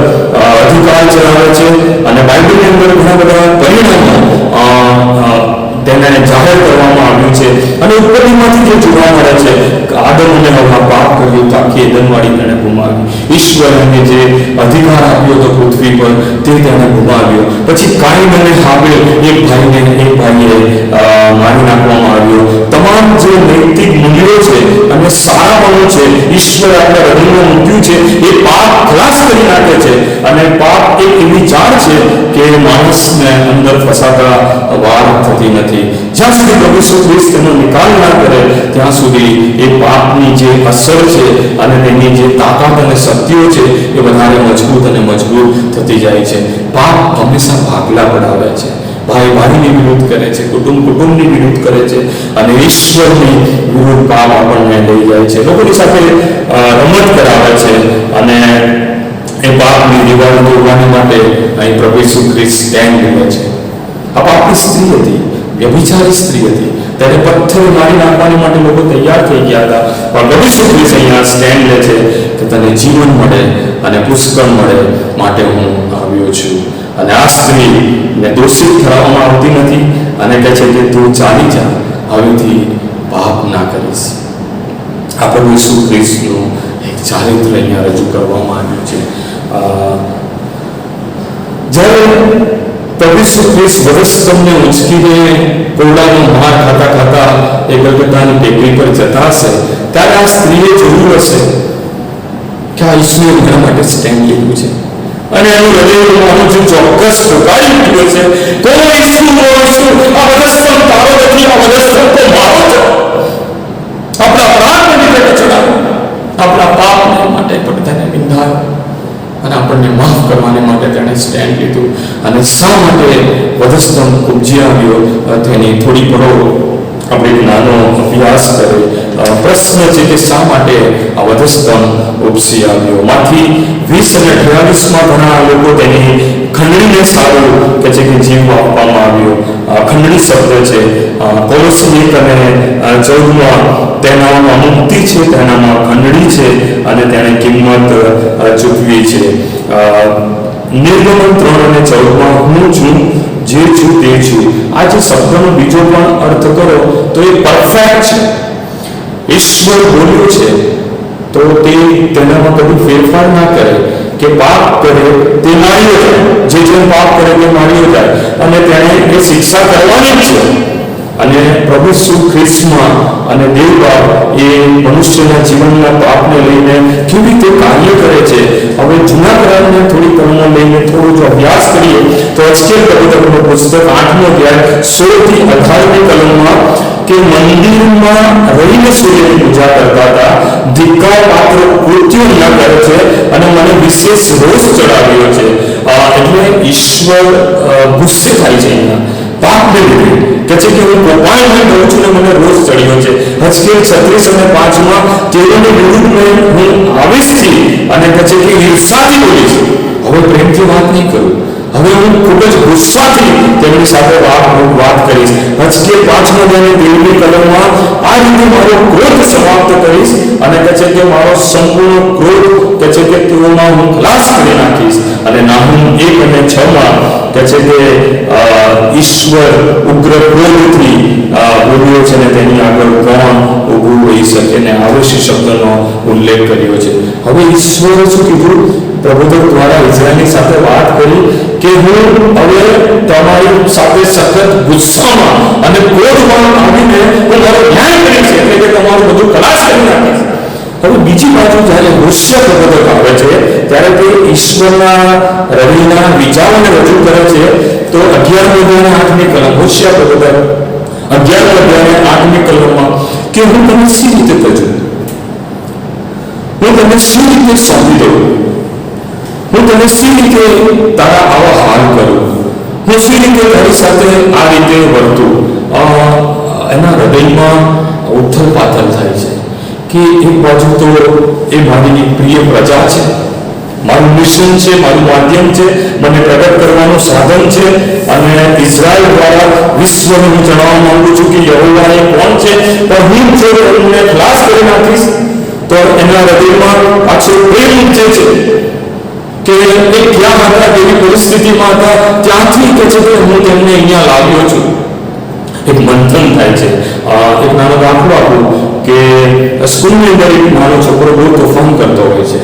અધિકાર ચલાવે છે અને બાઇબલની અંદર ઘણા બધા પરિણામો તેને જાહેર કરવામાં આવ્યું છે. અને ઉપરમાંથી જે જોવા મળે છે, આદમ અને હવા પાપ કર્યું તો આખી એદનવાડી તેને ગુમાવી. ઈશ્વર એને જે અધિકાર આપ્યો હતો પૃથ્વી પર તે તેને ગુમાવ્યો. પછી કાઈન અને હાબેલ એક ભાઈએ મારી નાખવામાં આવ્યો. તમામ જે નૈતિક મૂલ્યો છે અને સારાપણું છે ઈશ્વર આપણા હૃદયમાં મૂક્યું છે, એ પાપ ખલાસ કરી નાખે છે. અને પાપ એક એવી જાળ છે કે માણસને અંદર ફસાતા વાર થતી નથી. જ્યાં સુધી પ્રભુ ઈસુ ખ્રિસ્ત તેનો નિકાલ ના કરે ત્યાં સુધી એ પાપની જે અસર છે અને તેની જે તાકાત અને શક્તિઓ છે એ વધારે મજબૂત અને મજબૂત થતી જાય છે. પાપ હંમેશા ભાગલા પડાવે છે, ભાઈ ભાઈની વિરુદ્ધ કરે છે, કુટુંબની વિરુદ્ધ કરે છે અને ઈશ્વરની વિરુદ્ધ પાપ આપણને લઈ જાય છે. લોકોની સાથે રમત કરાવે છે અને એ પાપની દિવાલ તોડવા માટે અહીં પ્રભુ ઈસુ ખ્રિસ્ત સ્ટેન્ડ લે છે. આ પાપની સ્ત્રી હતી, વ્યભિચારી સ્ત્રી હતી, તેને પથ્થર મારી નાખવાની માટે લોકો તૈયાર થઈ ગયા હતા. પણ પ્રભુ ઈસુ ખ્રિસ્ત અહીંયા સ્ટેન્ડ લે છે કે તને જીવન મળે અને પુષ્કળ મળે માટે હું આવ્યો છું. અને આ સ્ત્રીને દોષિત ઠરાવવામાં આવતી નથી અને કહે છે કે તું ચાલી જા, હવેથી પાપ ના કરીશ. આ પ્રભુ ઈસુ ખ્રિસ્તનું એક ચારિત્ર અહીંયા રજૂ કરવામાં આવ્યું છે. જ્યારે પ્રભુ ઈસુ ખ્રિસ્ત વધસ્તંભને ઉંચકીને કોરડાનો માર ખાતા ખાતા એ ગલગથાની ટેકરી પર જતા હશે ત્યારે આ સ્ત્રીએ જોયું હશે કે આ ઈસુએ એના માટે સ્ટેન્ડ લીધું છે અને એનું હૃદયનું જે ચોક્કસ ઠોકાઈ ઉઠ્યું છે, કોઈ ઈસુ આ વધસ્તંભ તારો નથી, આ વધસ્તંભ તો મારો છે. આપણા પ્રાણને લીધે ચડાવ્યો, આપણા પાપને માટે પણ તેને નિંદાયો અને આપણને માફ કરવાને માટે તેણે સ્ટેન્ડ લીધું. અને શા માટે વધસ્તંભ ઉપજી આવ્યો તેની થોડી પડો આપણે એક નાનો અભ્યાસ કરીએ. પ્રશ્ન છે કે શા માટે આ વધસ્તંભ ઉપસી આવ્યો. માંથી 20 અને 28માં ઘણા લોકો તેની ખંડણીને સારું કે છે કે જીવ આપવામાં આવ્યો. ખંડણી શબ્દ છે. કોલોસી 1 અને 14માં તેનામાં મુક્તિ છે, તેનામાં ખંડણી છે અને તેણે કિંમત ચૂકવી છે. નિર્ગમન 3 અને 14માં હું છું જે છું તે છું. આ જે શબ્દનો બીજો પણ અર્થ કરો તો એ પરફેક્ટ છે. ઈશ્વર બોલ્યું છે તો તે તેનામાં કદી ફેરફાર ના કરે કે પાપ કરે તે માર્યો જાય, જે પાપ કરે તે માર્યો જાય અને તેણે એ શિક્ષા કરવાની જ છે. અને પ્રભુ ઈસુ ખ્રિસ્તમાં અને દેવબાપ એ મનુષ્યના જીવનના પાપને લઈને કેવી રીતે કાર્ય કરે છે. હવે જૂના કરારને થોડી કલમો લઈને થોડો જો અભ્યાસ કરીએ તો એસ્કેલ કવિતાનું પુસ્તક 8મો અધ્યાય 16 થી 18ની કલમમાં કે મંદિરમાં રહીને સૂર્યની પૂજા કરતા હતા, ધિક્કાર પાત્ર કૃત્યો ન કરે છે અને મને વિશેષ રોષ ચડાવ્યો છે. એટલે ઈશ્વર ગુસ્સે થાય છે અહીંયા પાપને લીધે. કે છે કે હું કોપાયમાં કહું છું ને મને રોષ ચડ્યો છે. હજકેલ 36 અને 5 તેઓની વિરુદ્ધ હું આવેશથી અને કે છે કે ઈર્ષાથી બોલીશ. હવે પ્રેમથી વાત નહીં કરું, હવે હું ખૂબ જ ગુસ્સાથી તેમની સાથે વાત કરીશ. હજકેલ 5 દેવની કલમમાં આ રીતે મારો ક્રોધ સમાપ્ત કરીશ અને કે છે કે મારો સંપૂર્ણ ક્રોધ કે છે કે તેઓમાં હું ખલાસ કરી નાખીશ. અને નાહુમ 1 અને 6 કે છે કે ઈશ્વર ઉગ્ર ક્રોધથી બોલ્યો છે ને તેની આગળ કોણ ઊભું રહી શકે ને આવશ્ય શબ્દનો ઉલ્લેખ કર્યો છે. હવે ઈશ્વરે શું કીધું? પ્રબોધક દ્વારા ઇઝરાયલની સાથે વાત કરી કે હું હવે તમારી સાથે સખત ગુસ્સામાં અને ક્રોધમાં આવીને હું મારો ન્યાય કરીશ, એટલે કે તમારું બધું ખલાસ કરી નાખીશ. હવે બીજી બાજુ જ્યારે હોશિય પ્રબોધક આવે છે ત્યારે તે ઈશ્વરના હૃદયના વિચારોને રજૂ કરે છે. તો 11 કલમ હોશિય પ્રબોધક 11 કલમમાં કે હું તમને સી રીતે કરજો, હું તમને સી રીતે સોંપી દઉં, હું તને સી રીતે તારા આવા હાલ કરું, હું સી રીતે તારી સાથે આ રીતે વર્તું. એના હૃદયમાં ઉથલ પાથલ થાય છે કે એક બાજુ તો એ મારી પ્રિય પ્રજા છે, મારું મિશન છે, મારું માધ્યમ છે, મને પ્રગટ કરવાનું સાધન છે અને ઇઝરાયલ દ્વારા વિશ્વને હું જણાવવા માંગુ છું કે યહોવા એ કોણ છે. પણ હું જો એમને ખલાસ કરી નાખીશ તો એના હૃદયમાં પાછો પ્રેમ ઉપજે છે કે એ ક્યાં હતા, કેવી પરિસ્થિતિમાં હતા, ત્યાંથી કે છે કે હું તેમને અહીંયા લાવ્યો છું. એક મંથન થાય છે. એક નાનો દાખલો આપું કે સ્કૂલની અંદર એક નાનો છોકરો બહુ તોફાન કરતો હોય છે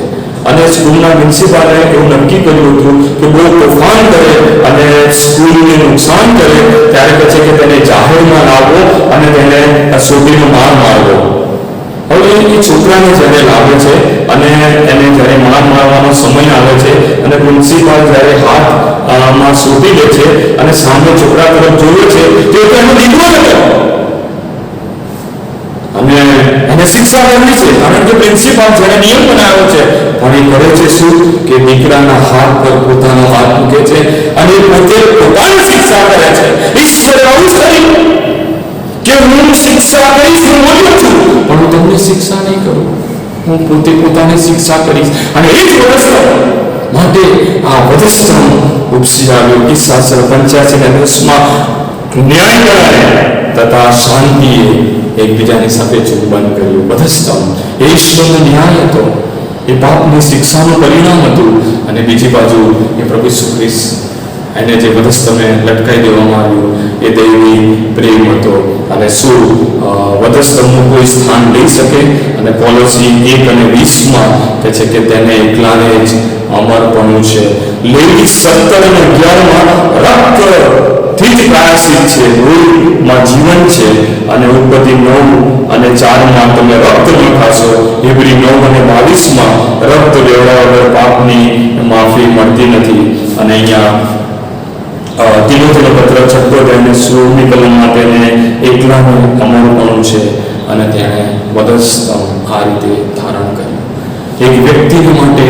અને સ્કૂલના પ્રિન્સિપાલે એવું નક્કી કર્યું હતું કે બહુ તોફાન કરે અને સ્કૂલને નુકસાન કરે ત્યારે કહે છે કે તેને જાહેરમાં લાવવો અને તેને સોટીનો માર મારવો. હવે એ છોકરાને જ્યારે લાવે છે અને એને જ્યારે માર મારવાનો સમય આવે છે અને પ્રિન્સિપાલ જ્યારે હાથમાં સોટી લે છે અને સામે છોકરા તરફ જોવે છે તો એનો દીકરો હતો અને એને શિક્ષા કરવી છે કારણ કે પ્રિન્સિપાલ જેને નિયમ બનાવ્યો છે. પણ એ કરે છે શું કે દીકરાના હાથ પર પોતાનો હાથ મૂકે છે અને પોતે પોતાની શિક્ષા કરે છે. ઈશ્વરે આવું કર્યું કે હું શિક્ષા કરીશ, હું બોલ્યો છું પણ હું તમને શિક્ષા નહીં કરું, હું પોતે પોતાની શિક્ષા કરીશ. અને એ જ વ્યવસ્થા માટે આ વધસ્તમ ઉપસી આવ્યો. ઈસાસર 85 અને 10 ન્યાય કરાય તથા શાંતિએ એકબીજાની સાથે ચુંબન કર્યું. વધસ્તમ એ ઈશ્વરનો ન્યાય હતો, એ પાપની શિક્ષાનું પરિણામ હતું. અને બીજી બાજુ એ પ્રભુ ઈસુ ખ્રિસ્ત એને જે વધસ્તમે લટકાઈ દેવામાં આવ્યું એ દૈવી પ્રેમ હતો. અને શું વધસ્તંભનું કોઈ સ્થાન લઈ શકે? અને કોલોસી 1 અને 20 કહે છે કે તેને એકલાને જ અમરપણું છે. લેવી 17 અને 11 રક્તથી જ પ્રાયશ્ચિત છે, લોહીમાં જીવન છે. અને ઉત્પત્તિ 9 અને 4 તમે રક્ત ન ખાશો. હિબ્રી 9 અને 22 રક્ત લેવડા વગર પાપની માફી મળતી નથી. અને અહીંયા તિમોથીનો પત્ર 6 કલમમાં તેને એકલાનું અમરપણું છે અને તેણે વધસ્તંભ આ રીતે ધારણ કર્યું. એક વ્યક્તિને માટે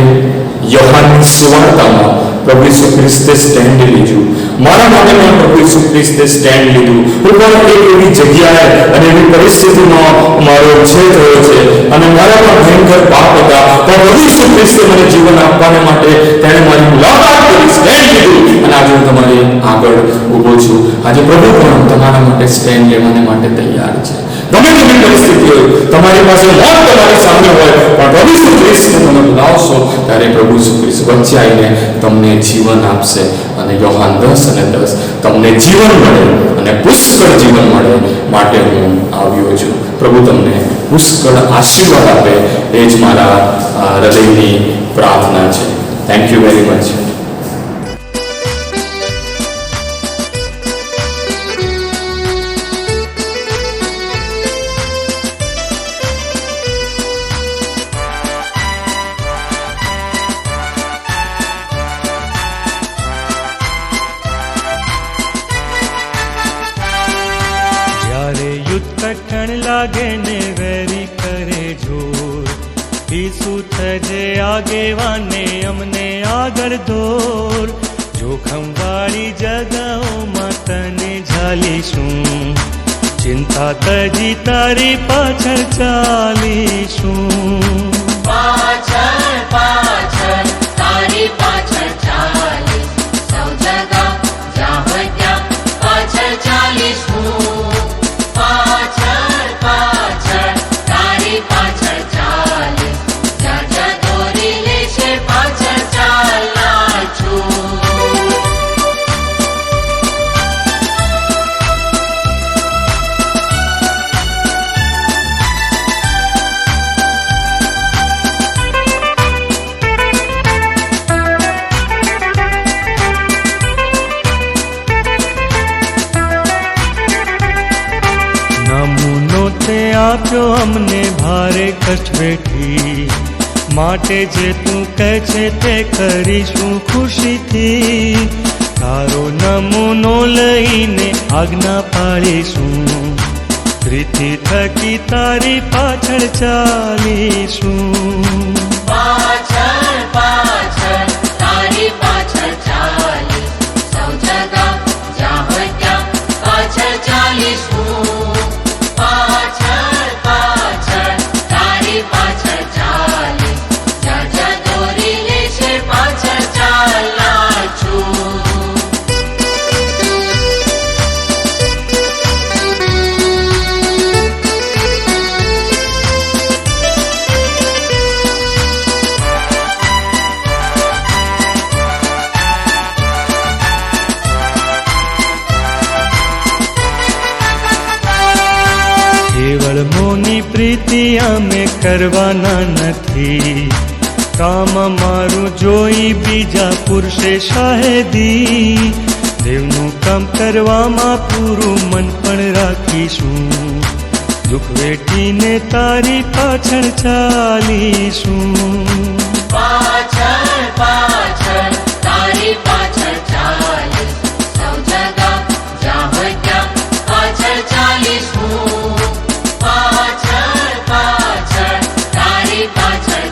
યોહાનની સુવાર્તામાં પ્રભુ ઈસુ ખ્રિસ્તે સ્ટેન્ડ લીધું. મારા માટે પણ પ્રભુ ઈસુ ખ્રિસ્તે સ્ટેન્ડ લીધું. હું પણ એક એવી જગ્યાએ અને એવી પરિસ્થિતિમાં મારો છેદ થયો છે અને મારા પણ ભયંકર પાપ હતા, પણ પ્રભુ ઈસુ ખ્રિસ્તે મને જીવન આપવાને માટે તેણે મારી મુલાકાત કરી, સ્ટેન્ડ લીધું અને આજે હું તમારી આગળ ઊભો છું. આજે પ્રભુ પણ તમારા માટે સ્ટેન્ડ લેવાને માટે તૈયાર છે. ગમે તેવી પરિસ્થિતિ હોય, તમારી પાસે મોત તમારી સામે હોય, પણ પ્રભુ ઈસુ ખ્રિસ્તને તમે બોલાવશો ત્યારે પ્રભુ ઈસુ ખ્રિસ્ત વચ્ચે આવીને તમને જીવન આપશે. અને યોહાન 10 અને 10 તમને જીવન મળે અને પુષ્કળ જીવન મળે માટે હું આવ્યો છું. પ્રભુ તમને પુષ્કળ આશીર્વાદ આપે એ જ મારા હૃદયની પ્રાર્થના છે. Thank you very much. જ્યારે યુદ્ધ ને વેરી કરે જોર. ઈસુ થજે આગેવાને અમને આગળ દોર. જોખમવાળી જગાઓમાં તને ઝાલીશું, ચિંતા તજી તારી પાછળ ચાલીશું. પાછળ પાછળ તારી પાછળ ચાલીશ, સૌ જગા જ્યાં હોય ત્યાં પાછળ ચાલીશું. પાછળ પાછળ તારી પાછળ ચાલીશ, જ્યાં જ્યાં દોરી લેશે પાછળ ચાલનાર છું. નમૂનો તે આપ્યો અમને ભારે કષ્ટ વેઠી, માટે જે તું કહે છે તે કરીશું ખુશીથી. તારો નમૂનો લઈને આજ્ઞા પાળીશું, પ્રીતિ થકી તારી પાછળ ચાલીશું. પાછળ પાછળ તારી પાછળ ચાલીશ, સૌ જગા જ્યાં હોય ત્યાં પાછળ ચાલીશું. પાછળ પાછળ તારી પાછળ ચાલીશ, જ્યાં જ્યાં દોરી લેશે પાછળ ચાલનાર છું. કેવળ મોની પ્રીતિ અમે કરવાના નથી, કામ મારું જોઈ બીજા પુરુષે શાહેદી. દેવનું કામ કરવામાં પૂરું મન પણ રાખીશું, દુઃખ વેઠીને તારી પાછળ ચાલીશું. પાછળ પાછળ તારી પાછળ ચાલીશ, સૌ જગા જ્યાં હોય ત્યાં પાછળ ચાલીશું. પાછળ પાછળ તારી પાછળ